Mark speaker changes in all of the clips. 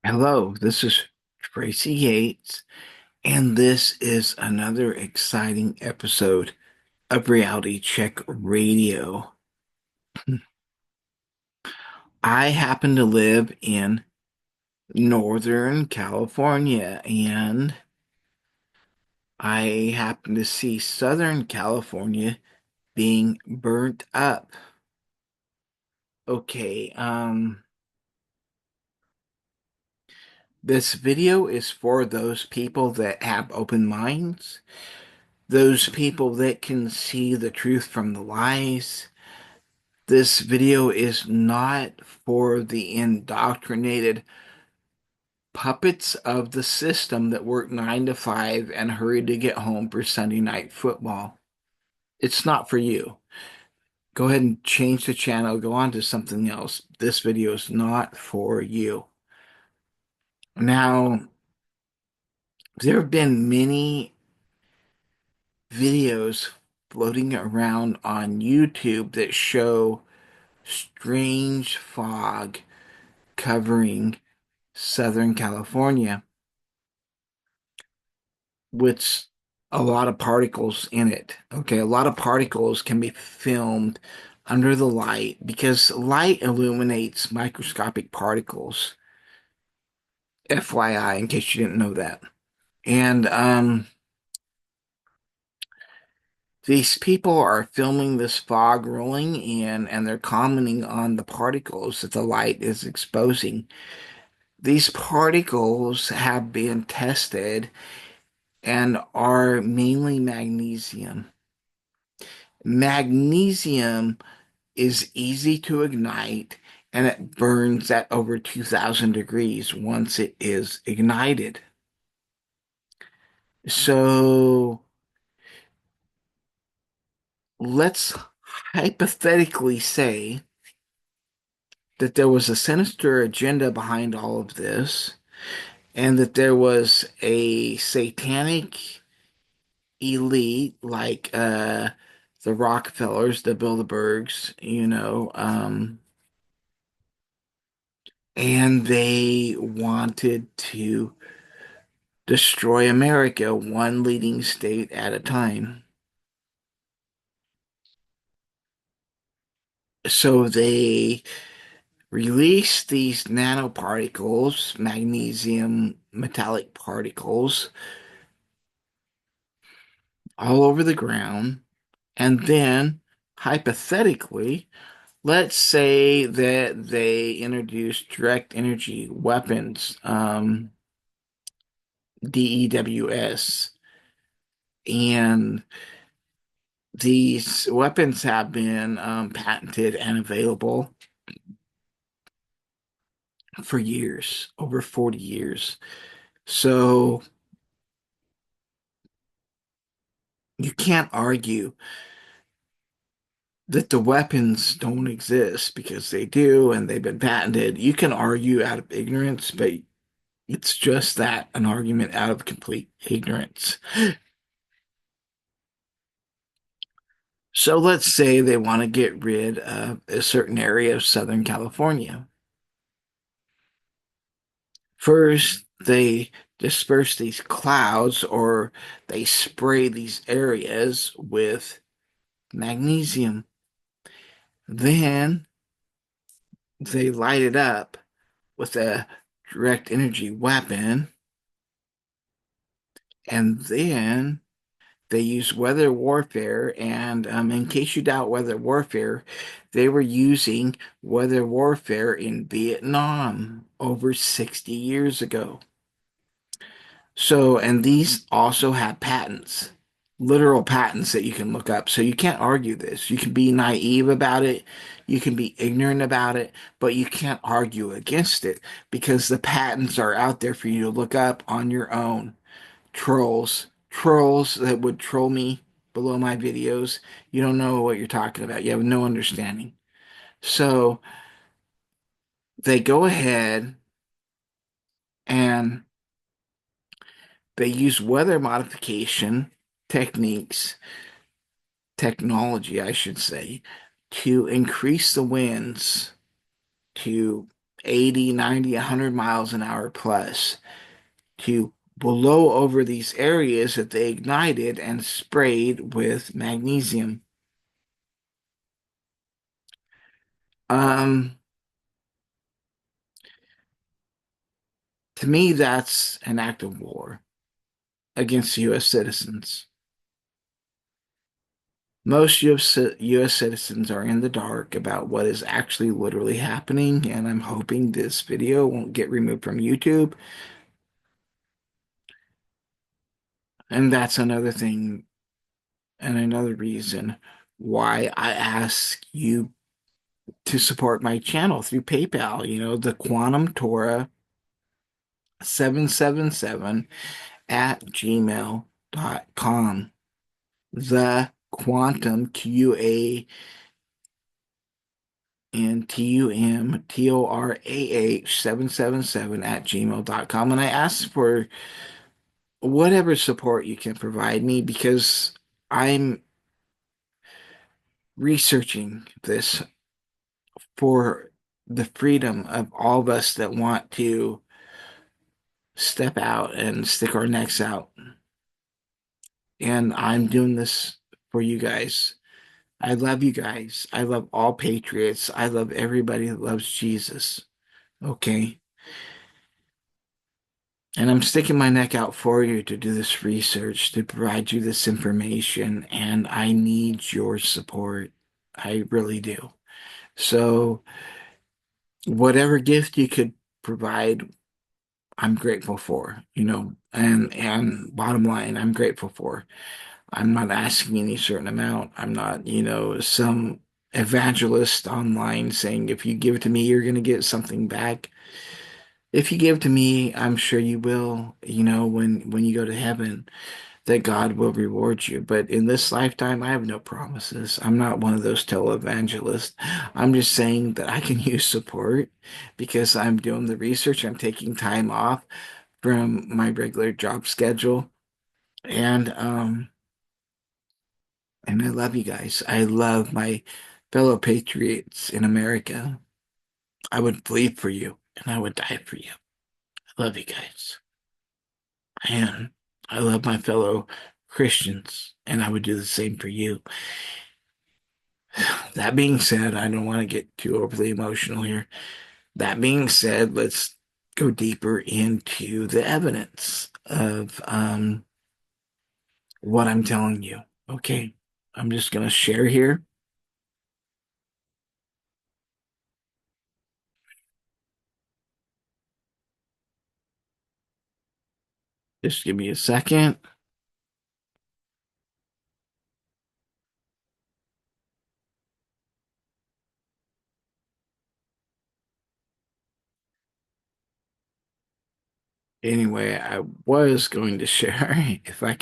Speaker 1: Hello, this is Tracy Yates, and this is another exciting episode of Reality Check Radio. I happen to live in Northern California, and I happen to see Southern California being burnt up. Okay, this video is for those people that have open minds, those people that can see the truth from the lies. This video is not for the indoctrinated puppets of the system that work 9 to 5 and hurry to get home for Sunday night football. It's not for you. Go ahead and change the channel, go on to something else. This video is not for you. Now, there have been many videos floating around on YouTube that show strange fog covering Southern California, with a lot of particles in it. Okay, a lot of particles can be filmed under the light because light illuminates microscopic particles. FYI, in case you didn't know that. And these people are filming this fog rolling in, and they're commenting on the particles that the light is exposing. These particles have been tested and are mainly magnesium. Magnesium is easy to ignite, and it burns at over 2,000 degrees once it is ignited. So let's hypothetically say that there was a sinister agenda behind all of this, and that there was a satanic elite like the Rockefellers, the Bilderbergs, and they wanted to destroy America one leading state at a time. So they released these nanoparticles, magnesium metallic particles, all over the ground. And then, hypothetically, let's say that they introduced direct energy weapons, DEWS, and these weapons have been patented and available for years, over 40 years. So you can't argue that the weapons don't exist because they do and they've been patented. You can argue out of ignorance, but it's just that, an argument out of complete ignorance. So let's say they want to get rid of a certain area of Southern California. First, they disperse these clouds, or they spray these areas with magnesium. Then they light it up with a direct energy weapon, and then they use weather warfare. And in case you doubt weather warfare, they were using weather warfare in Vietnam over 60 years ago. So, and these also have patents, literal patents that you can look up. So you can't argue this. You can be naive about it, you can be ignorant about it, but you can't argue against it because the patents are out there for you to look up on your own. Trolls that would troll me below my videos, you don't know what you're talking about. You have no understanding. So they go ahead and they use weather modification techniques, technology, I should say, to increase the winds to 80, 90, 100 miles an hour plus to blow over these areas that they ignited and sprayed with magnesium. Um, to me, that's an act of war against U.S. citizens. Most US citizens are in the dark about what is actually literally happening, and I'm hoping this video won't get removed from YouTube. And that's another thing and another reason why I ask you to support my channel through PayPal, the Quantum Torah 777 at gmail.com. The Quantum QUANTUMTORAH 777 at gmail.com. And I ask for whatever support you can provide me because I'm researching this for the freedom of all of us that want to step out and stick our necks out. And I'm doing this for you guys. I love you guys. I love all patriots. I love everybody that loves Jesus. Okay. And I'm sticking my neck out for you to do this research, to provide you this information, and I need your support. I really do. So, whatever gift you could provide, I'm grateful for, and bottom line, I'm grateful for. I'm not asking any certain amount. I'm not, some evangelist online saying if you give it to me, you're going to get something back. If you give to me, I'm sure you will, when you go to heaven, that God will reward you. But in this lifetime, I have no promises. I'm not one of those televangelists. I'm just saying that I can use support because I'm doing the research. I'm taking time off from my regular job schedule. And I love you guys. I love my fellow patriots in America. I would bleed for you and I would die for you. I love you guys. And I love my fellow Christians, and I would do the same for you. That being said, I don't want to get too overly emotional here. That being said, let's go deeper into the evidence of what I'm telling you. Okay, I'm just going to share here. Just give me a second. Anyway, I was going to share if I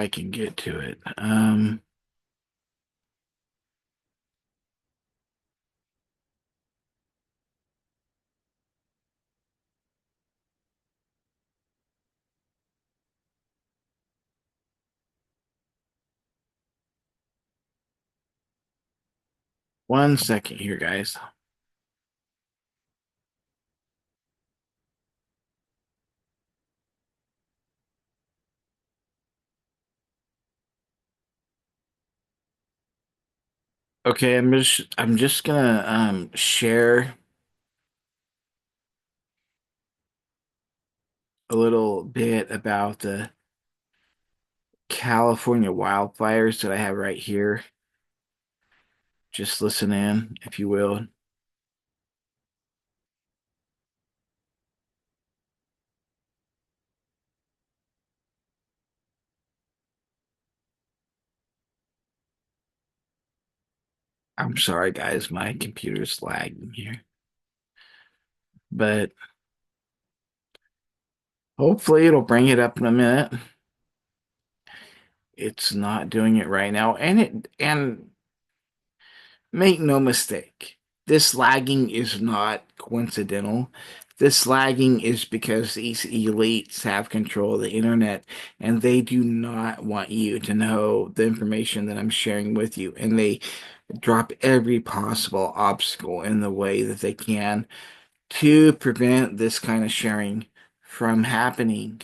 Speaker 1: can get to it. 1 second here, guys. Okay, I'm just gonna share a little bit about the California wildfires that I have right here. Just listen in, if you will. I'm sorry, guys, my computer's lagging here, but hopefully it'll bring it up in a minute. It's not doing it right now, and make no mistake, this lagging is not coincidental. This lagging is because these elites have control of the internet and they do not want you to know the information that I'm sharing with you. And they drop every possible obstacle in the way that they can to prevent this kind of sharing from happening.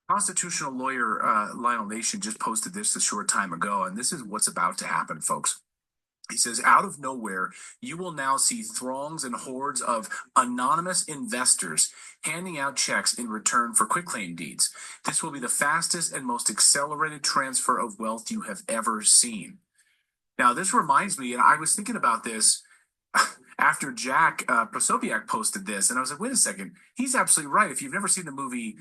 Speaker 2: Constitutional lawyer Lionel Nation just posted this a short time ago, and this is what's about to happen, folks. He says, out of nowhere, you will now see throngs and hordes of anonymous investors handing out checks in return for quitclaim deeds. This will be the fastest and most accelerated transfer of wealth you have ever seen. Now, this reminds me, and I was thinking about this after Jack Prosopiak posted this, and I was like, wait a second, he's absolutely right. If you've never seen the movie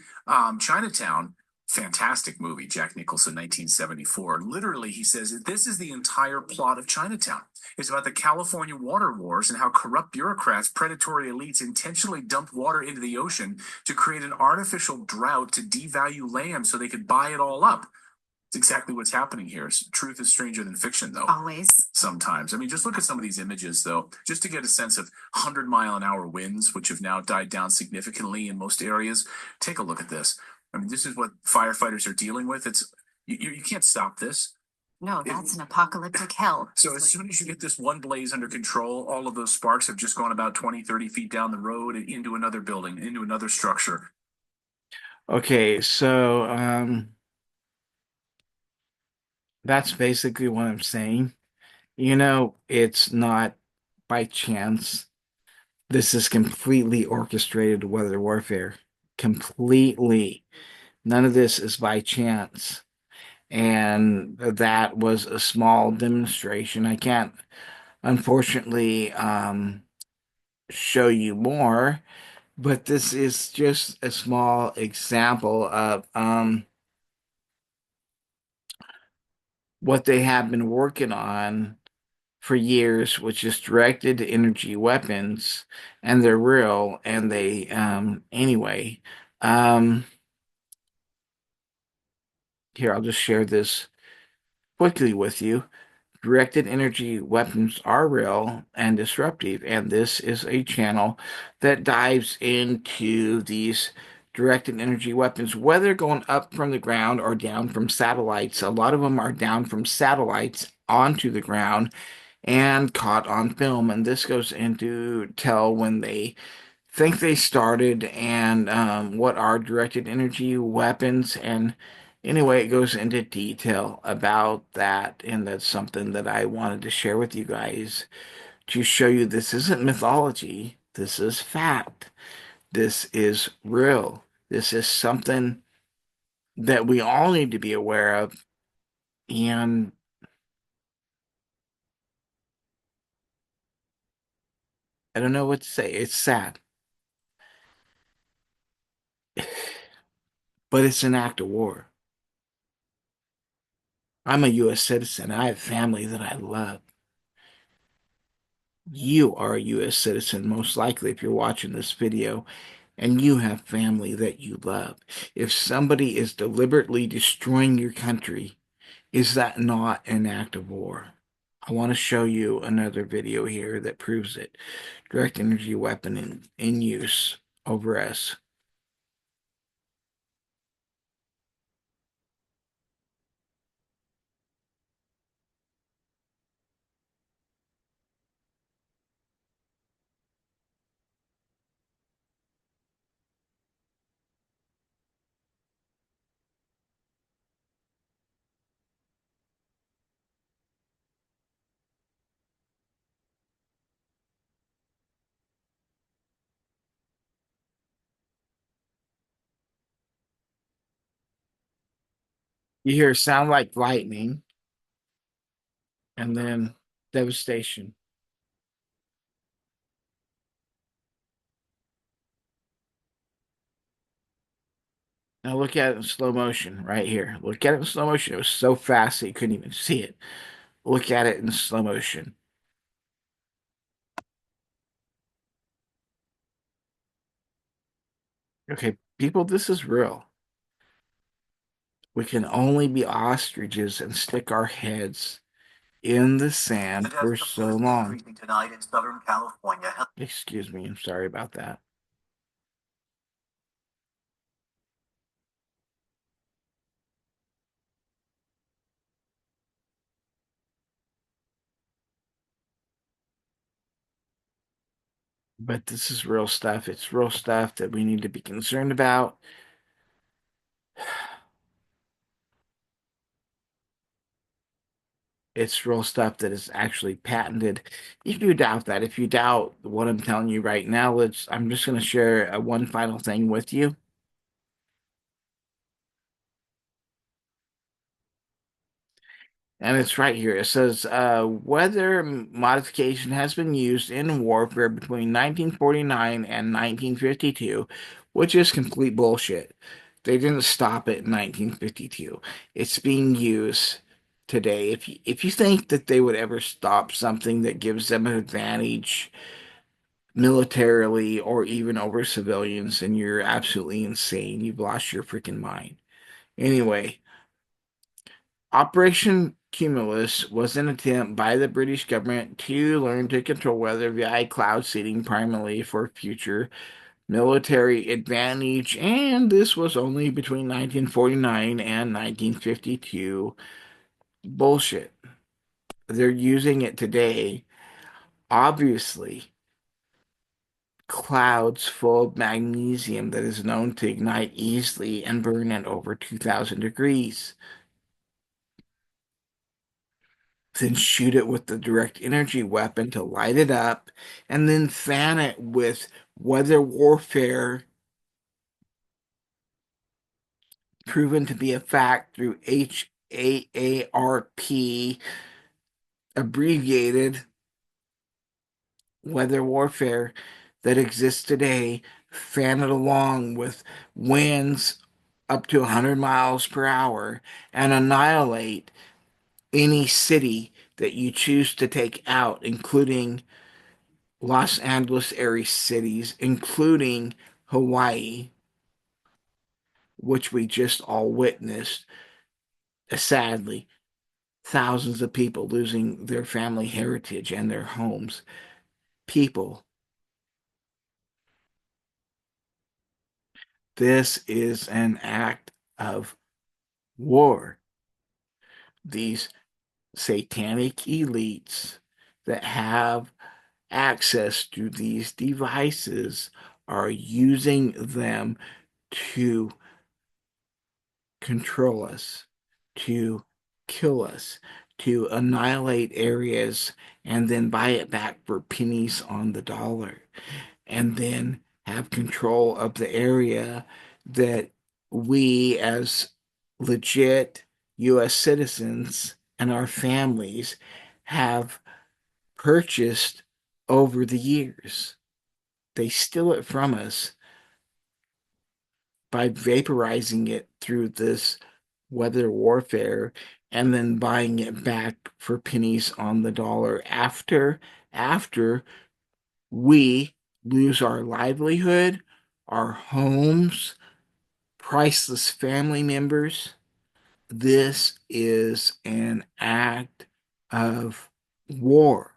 Speaker 2: Chinatown, fantastic movie, Jack Nicholson, 1974. Literally, he says this is the entire plot of Chinatown. It's about the California water wars and how corrupt bureaucrats, predatory elites intentionally dump water into the ocean to create an artificial drought to devalue land so they could buy it all up. It's exactly what's happening here. Truth is stranger than fiction, though. Always. Sometimes. I mean, just look at some of these images, though, just to get a sense of 100-mile-an-hour winds, which have now died down significantly in most areas. Take a look at this. I mean, this is what firefighters are dealing with. It's you can't stop this. No, that's an apocalyptic hell. So as soon as you get this one blaze under control, all of those sparks have just gone about 20, 30 feet down the road and into another building, into another structure.
Speaker 1: Okay, so that's basically what I'm saying. It's not by chance. This is completely orchestrated weather warfare. Completely. None of this is by chance. And that was a small demonstration. I can't, unfortunately, show you more, but this is just a small example of what they have been working on for years, which is directed energy weapons, and they're real. And they, anyway, um, here, I'll just share this quickly with you. Directed energy weapons are real and disruptive, and this is a channel that dives into these directed energy weapons, whether going up from the ground or down from satellites. A lot of them are down from satellites onto the ground and caught on film. And this goes into tell when they think they started and what are directed energy weapons. And anyway, it goes into detail about that. And that's something that I wanted to share with you guys to show you this isn't mythology. This is fact. This is real. This is something that we all need to be aware of. And I don't know what to say. It's sad, but it's an act of war. I'm a U.S. citizen. I have family that I love. You are a U.S. citizen, most likely, if you're watching this video, and you have family that you love. If somebody is deliberately destroying your country, is that not an act of war? I want to show you another video here that proves it. Direct energy weapon in use over us. You hear a sound like lightning and then devastation. Now look at it in slow motion right here. Look at it in slow motion. It was so fast that you couldn't even see it. Look at it in slow motion. Okay, people, this is real. We can only be ostriches and stick our heads in the sand for so long. Tonight in Southern California. Excuse me, I'm sorry about that. But this is real stuff. It's real stuff that we need to be concerned about. It's real stuff that is actually patented. If you doubt that, if you doubt what I'm telling you right now, I'm just going to share one final thing with you. And it's right here. It says weather modification has been used in warfare between 1949 and 1952, which is complete bullshit. They didn't stop it in 1952. It's being used today. If you think that they would ever stop something that gives them an advantage militarily or even over civilians, then you're absolutely insane. You've lost your freaking mind. Anyway, Operation Cumulus was an attempt by the British government to learn to control weather via cloud seeding, primarily for future military advantage, and this was only between 1949 and 1952. Bullshit. They're using it today. Obviously, clouds full of magnesium that is known to ignite easily and burn at over 2,000 degrees. Then shoot it with the direct energy weapon to light it up, and then fan it with weather warfare proven to be a fact through HAARP, abbreviated weather warfare that exists today. Fan it along with winds up to 100 miles per hour and annihilate any city that you choose to take out, including Los Angeles area cities, including Hawaii, which we just all witnessed, sadly, thousands of people losing their family heritage and their homes. People, this is an act of war. These satanic elites that have access to these devices are using them to control us, to kill us, to annihilate areas, and then buy it back for pennies on the dollar, and then have control of the area that we, as legit U.S. citizens and our families, have purchased over the years. They steal it from us by vaporizing it through this weather warfare and then buying it back for pennies on the dollar after we lose our livelihood, our homes, priceless family members. This is an act of war.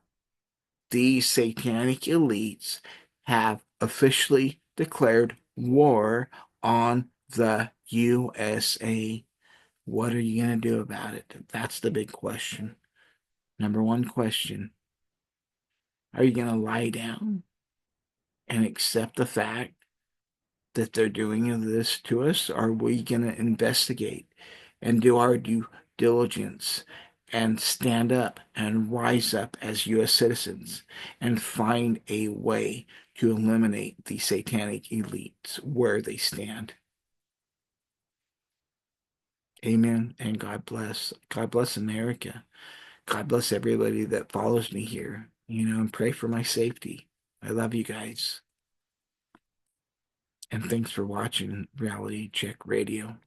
Speaker 1: These satanic elites have officially declared war on the USA. What are you going to do about it? That's the big question. Number one question. Are you going to lie down and accept the fact that they're doing this to us? Or are we going to investigate and do our due diligence and stand up and rise up as U.S. citizens and find a way to eliminate the satanic elites where they stand? Amen. And God bless. God bless America. God bless everybody that follows me here, and pray for my safety. I love you guys. And thanks for watching Reality Check Radio.